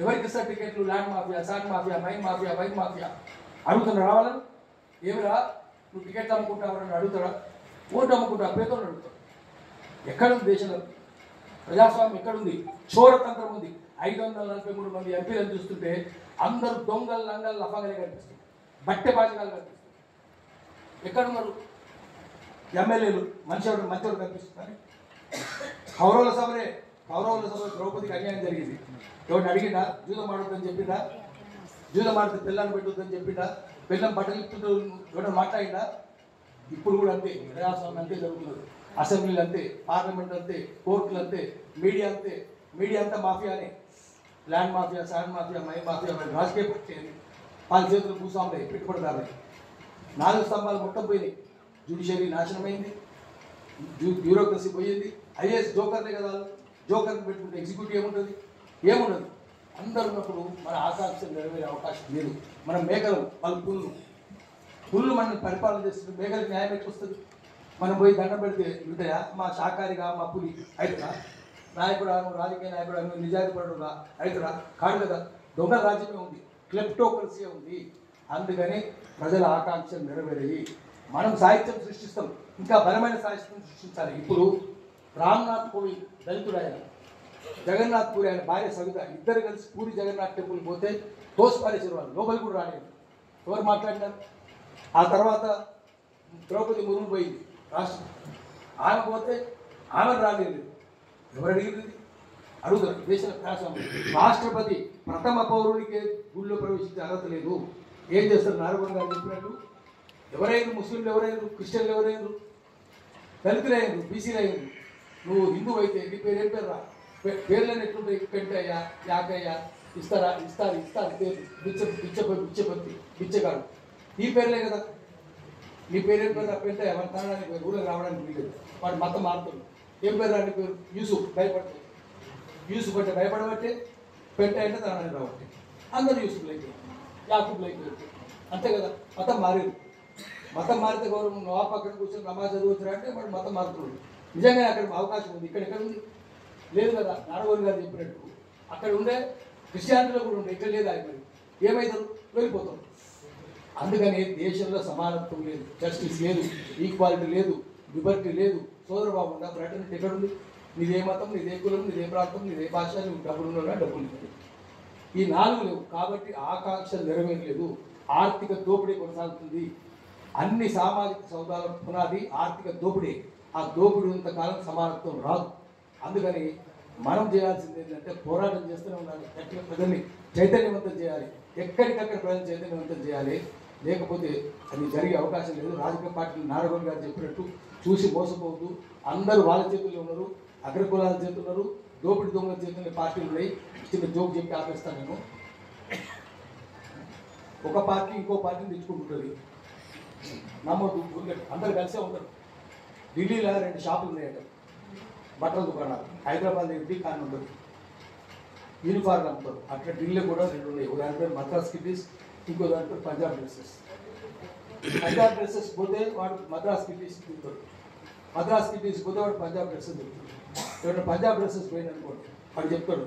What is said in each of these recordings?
ఎవరికి ఇస్తారు టికెట్లు? Land mafia, sand mafia, mine mafia, wine mafia. అడుగుతున్నా రావాలని? ఏమిరా నువ్వు టికెట్లు అమ్ముకుంటావని అడుగుతాడా? ఓటు అమ్ముకుంటా పేదోళ్ళు అడుగుతాడు. ఎక్కడుంది దేశంలో ప్రజాస్వామ్యం? ఎక్కడుంది? చోరతంత్రం ఉంది. 543 మంది ఎంపీలను చూస్తుంటే అందరూ దొంగలు, లంగలు, లఫాగానే కనిపిస్తుంది. బట్టె బాజకాలు కనిపిస్తుంది. ఎక్కడున్నారు ఎమ్మెల్యేలు? మంచివాడు కనిపిస్తున్నారు. కౌరవుల సభలో ద్రౌపదికి అన్యాయం జరిగింది. ఎవరిని అడిగిందా? జూదం ఆడొద్దని చెప్పిందా? జూదం ఆడితే పిల్లల్ని పెట్టొద్దని చెప్పిందా? పిల్లం బట్టలు ఇస్తుంటూ ఎవరైనా మాట్లాడిందా? ఇప్పుడు కూడా అంతే. ప్రజాస్వామ్యం అంతే జరుగుతున్నది. అసెంబ్లీలు అంతే, పార్లమెంట్ అంతే, కోర్టులు అంతే, మీడియా అంతే. మీడియా అంతా మాఫియానే. Land mafia, sand mafia, mine mafia. రాజకీయ పార్టీ వాళ్ళ చేతులు భూస్వాములే, పెట్టుబడిదారులే. 4 స్తంభాలు మొత్తం పోయినాయి. జ్యుడిషియరీ నాశనమైంది, బ్యూరోక్రసీ పోయింది. ఐఏఎస్ జోకర్లే కదా. జోకర్ని పెట్టుకుంటే ఎగ్జిక్యూటివ్ ఏముండదు. అందరు ఉన్నప్పుడు మన ఆకాంక్షలు నెరవేరే అవకాశం లేదు. మనం మేకలు, వాళ్ళు పుల్లు మనల్ని పరిపాలన చేస్తుంది. మేకలకు న్యాయం ఎట్లా వస్తుంది? మనం పోయి దండం పెడితే ఉంటాయా? మా శాకారిగా, మా పులి అవుతుందా? నాయకుడా, నువ్వు రాజకీయ నాయకుడా, నువ్వు నిజాయితీ పడుగా అవుతుందా? కాదు కదా. దొంగ రాజ్యమే ఉంది, క్లెప్టోక్రసీ ఉంది. అందుకని ప్రజల ఆకాంక్షలు నెరవేరాయి. మనం సాహిత్యం సృష్టిస్తాం, ఇంకా బలమైన సాహిత్యం సృష్టించాలి. ఇప్పుడు రామ్నాథ్ కోవింద్ దళితుడు, ఆయన జగన్నాథ్ పూరి, ఆయన భార్య సవిత, ఇద్దరు కలిసి పూరి జగన్నాథ్ టెంపుల్ పోతే తోసిపారేసారు. వాళ్ళు లోపలికి కూడా రాలేదు. ఎవరు మాట్లాడినారు? ఆ తర్వాత ద్రౌపది ముర్ము పోయింది రాష్ట్రం, ఆమె పోతే ఆమె రాలేదు. ఎవరు అడిగింది? అడుగుతారు. దేశ ప్రజాస్వామ్యం. రాష్ట్రపతి ప్రథమ పౌరుడికే గుళ్ళో ప్రవేశించే అర్హత లేదు. ఏం చేస్తారు? నారాయణ గారు చెప్పినట్టు ఎవరైనా ముస్లింలు, ఎవరైనా క్రిస్టియన్లు, ఎవరైనా దళితులు అయ్యారు, బీసీలు అయ్యారు. నువ్వు హిందూ అయితే నీ పేరు ఏం పేరు రా? పేర్లను ఎట్లుంటాయి? పెంటయ్య, యాకయ్య, ఇస్తారు పేరు. బిచ్చగాడు, ఈ పేర్లే కదా. నీ పేరు ఏం పేరు? పెంటయ్య. మన తనడానికి ఊళ్ళకి రావడానికి వీలేదు. వాడు మతం మారుతుంది. ఏం పేరు రాని పేరు? యూసుఫ్. భయపడతాయి. యూసుఫ్ అంటే భయపడబట్టే, పెంటయ్య అంటే తనడానికి రాబట్టి అందరూ యూసుఫ్లు అయిపోయారు, యాకూబ్లు అయిపోయారు. అంతే కదా. మతం మారేది. మతం మారితే గౌరవం. నవాబ్ పక్కన కూర్చొని నమాజ్ చదువుతారా అంటే వాడు మతం మారుతున్నాడు. నిజంగా అక్కడ అవకాశం ఉంది. ఎక్కడ ఉంది? లేదు కదా. నారాయణ గారు చెప్పినట్టు అక్కడ ఉండే క్రిస్టియానిటీలో కూడా ఉండే, ఇక్కడ లేదు. ఆయన మరి ఏమవుతారు? వెళ్ళిపోతాం. అందుకని దేశంలో సమానత్వం లేదు, జస్టిస్ లేదు, ఈక్వాలిటీ లేదు, లిబర్టీ లేదు. సోదరబాబు ఉందా? ఫ్రెటర్నిటీ ఎక్కడ ఉంది? నీదే మతం, నీదే కులం, నీదే ప్రాంతం, నీదే భాష, నువ్వు డబ్బులు ఉన్నా డబ్బులు లేదు. ఈ 4 లేవు కాబట్టి ఆకాంక్షలు నెరవేరలేదు. ఆర్థిక దోపిడీ కొనసాగుతుంది. అన్ని సామాజిక సౌదాల పునాది ఆర్థిక దోపిడీ. ఆ దోపిడీ ఉన్నంతకాలం సమానత్వం రాదు. అందుకని మనం చేయాల్సింది ఏంటంటే పోరాటం చేస్తూనే ఉండాలి. గట్టిగా ప్రజల్ని చైతన్యవంతం చేయాలి. ఎక్కడికక్కడ ప్రజలు చైతన్యవంతం చేయాలి. లేకపోతే అది జరిగే అవకాశం లేదు. రాజకీయ పార్టీలు నారాయణ గారు చెప్పినట్టు చూసి మోసపోవద్దు. అందరూ వాళ్ళ చేతుల్లో ఉన్నారు, అగ్రకులాల చేతులు ఉన్నారు, దోపిడి దొంగల చేతుల్లో పార్టీలు ఉన్నాయి. చిన్న జోక్ చెప్పి ఆపేస్తాను నేను. ఒక పార్టీ ఇంకో పార్టీని తెచ్చుకుంటుంటుంది. నమ్మొద్దు, అందరు కలిసే ఉంటారు. ఢిల్లీలో 2 షాపులు ఉన్నాయట, బట్టల దుకాణాలు. హైదరాబాద్ ఇంటి కానీ ఉండదు, యూనిఫార్మ్ అమ్ముతారు. అట్లా ఢిల్లీ కూడా 2 ఉన్నాయి. ఒక దాని పేరు మద్రాస్ కిటీస్, ఇంకో దాని పేరు పంజాబ్ డ్రెస్సెస్. పంజాబ్ డ్రెస్సెస్ పోతే వాడు మద్రాస్ కిటీస్ తింటాడు, మద్రాస్ కిటీస్ పోతే వాడు పంజాబ్ డ్రెస్సెస్ తింటాడు. ఎవరైనా పంజాబ్ డ్రెస్సెస్ పోయిందనుకోండి, వాడు చెప్తాడు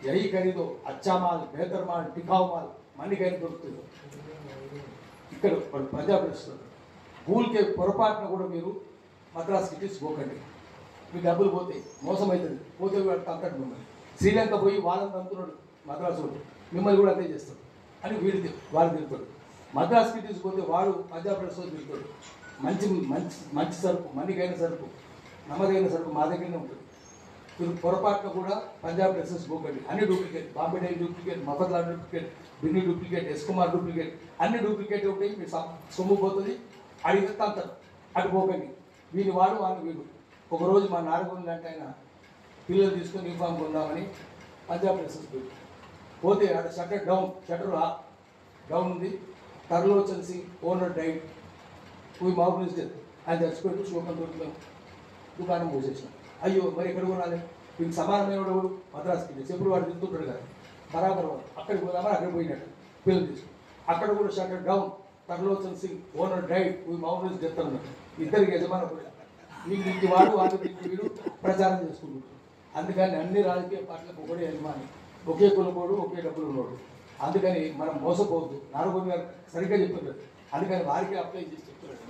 యహీ ఖరీదో అచ్చా మాల్, బెహతర్ మాల్, టికావ్ మాల్, మన్నికైనా దొరుకుతుంది. ఇక్కడ వాడు పంజాబ్ డ్రెస్ భూల్కే పొరపాటున కూడా మీరు మద్రాస్ కిటీస్ పోకండి. మీ డబ్బులు పోతాయి, మోసం అవుతుంది. పోతే వాడు తంతడు మిమ్మల్ని. శ్రీలంక పోయి వాళ్ళని తంతున్నాడు మద్రాసు వాడు, మిమ్మల్ని కూడా అంతే చేస్తాడు అని వాడు తిరుగుతాడు. మద్రాస్కి తీసుకుపోతే వాడు పంజాబ్ డ్రెస్ తిరుగుతాడు. మంచి మంచి మంచి సరుకు, మన్నికైన సరుకు, నమ్మదైన సరుకు మా దగ్గరనే ఉంటుంది. మీరు పొరపాటున కూడా పంజాబ్ డ్రెస్సెస్ పోకండి. అన్ని డూప్లికేట్. బాంబే డైరీ duplicate, Mafatlal duplicate, Binny duplicate, S Kumar duplicate, అన్ని డూప్లికేట్ ఉంటాయి. మీ సొమ్ము పోతుంది. అడిగితే తంతారు. అటు పోకండి. వీని వాడు వాళ్ళు వీడు. ఒకరోజు మా నారగొండ లాంటి ఆయన పిల్లలు తీసుకొని యూనిఫామ్ కొందామని పంజాబ్ డ్రెస్సెస్ పోతే అక్కడ షట్టర్ డౌన్ ఉంది. తర్లోచన్ సింగ్ ఓనర్ డైట్, మౌగ్నిస్ డెత్. ఆయన చచ్చిపోయి శోకం దొరికి దుకాణం మూసేసినాం. అయ్యో మరి ఎక్కడ కొనాలి? వీనికి సమానమైన వాడు మద్రాసుకి చెప్పుడు వాడు తింటుంటాడు కదా, బరాబర్ వాడు. అక్కడికి పోదామని అక్కడ పోయినట్టు పిల్లలు తీసుకుని అక్కడ కూడా shutter down. Tarlochan Singh owner died, మౌగ్నిస్ డెత్ అన్నాడు. ఇద్దరికి యజమాని కూడా వీళ్ళు ఇంటి వాడు, వాళ్ళు ఇంటి వీడు ప్రచారం చేసుకుంటుంటారు. అందుకని అన్ని రాజకీయ పార్టీలకు ఒకటే యజమాని. ఒకే కొనుగోడు ఒకే డబ్బులు ఉన్నోడు. అందుకని మనం మోసపోవద్దు. నారాయణ గారు సరిగ్గా చెప్తున్నారు. అందుకని వారికి అప్లై చేసి చెప్తున్నారు.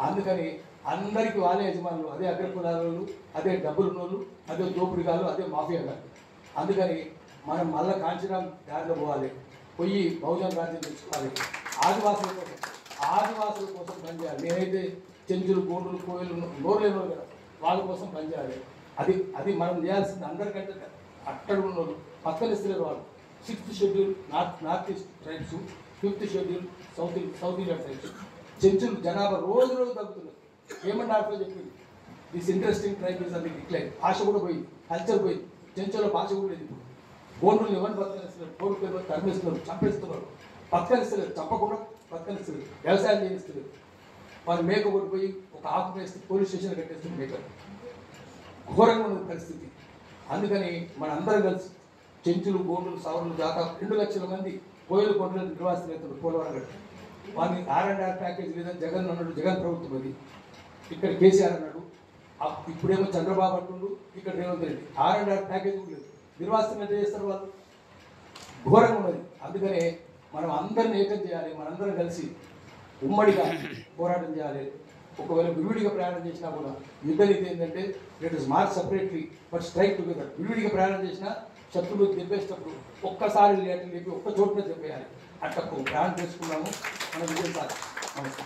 అందుకని అందరికీ వాళ్ళే యజమానులు, అదే అగ్రకులాలు, అదే డబ్బులు ఉన్నోళ్ళు, అదే దోపిడిగాళ్ళు, అదే మాఫియా గారు. అందుకని మనం మళ్ళీ కాంచనం దారిలో పోవాలి, పోయి బహుజన రాజ్యం తెచ్చుకోవాలి. ఆదివాసుల కోసం పనిచేయాలి. నేనైతే చెంచులు, గోండులు, కోయలు నోరు లేని వాళ్ళు కదా, వాళ్ళ కోసం పనిచేయాలి. అది మనం చేయాల్సింది. అందరికంటే అక్కడ ఉన్న పక్కన ఇస్తున్నారు వాళ్ళు. 6th schedule north east tribes, 5th schedule south Indian tribes. చెంచులు జనాభా రోజు తగ్గుతున్నారు. ఏమన్నా చెప్పింది, దిస్ ఇంట్రెస్టింగ్ ట్రైబ్ ఇస్ అది డిక్లైన్. భాష కూడా పోయింది, కల్చర్ పోయింది. చెంచుల భాష కూడా లేదు. ఇప్పుడు గోండులు ఎవరిని బతకనిస్తున్నారు, కోడి పేరు తరిమిస్తున్నారు, చంపేస్తున్నారు. బతకనిస్తలేదు, చంపకుండా బతకనిస్తలేదు, వ్యవసాయం చేయిస్తలేదు. వారు మేక కొట్టిపోయి ఒక ఆకు వేస్తే పోలీస్ స్టేషన్ కట్టేస్తుంది మేక. ఘోరంగా ఉన్న పరిస్థితి. అందుకని మనందరం కలిసి చెంచులు, గోండులు, సవర్ణులు, దాదాపు 2 లక్షల మంది కోయిల కొండల నిర్వాసితులు పోలవరం కట్టి వారిని R&R ప్యాకేజ్ లేదని జగన్ అన్నాడు. జగన్ ప్రభుత్వం అది. ఇక్కడ కేసీఆర్ అన్నాడు. ఇప్పుడేమో చంద్రబాబు అంటుండు, ఇక్కడ రేవంత్ రెడ్డి. R&R ప్యాకేజ్ కూడా లేదు. నిర్వాసితం ఎంత చేస్తారు వాళ్ళు? ఘోరంగా ఉన్నది. అందుకనే మనం అందరిని ఏకం చేయాలి. మనందరం కలిసి ఉమ్మడిగా పోరాటం చేయాలి. ఒకవేళ విడివిడిగా ప్రయాణం చేసినా కూడా యుద్ధ నీతి ఏంటంటే let us March separately but strike together. విడివిడిగా ప్రయాణం చేసినా శత్రువులు దెబ్బేసేటప్పుడు ఒక్కసారి లేపి ఒక్క చోటున చెప్పేయాలి. అట్లా ప్రయాణం చేసుకున్నాము, మనం విజయం సాధిస్తాం. నమస్తే.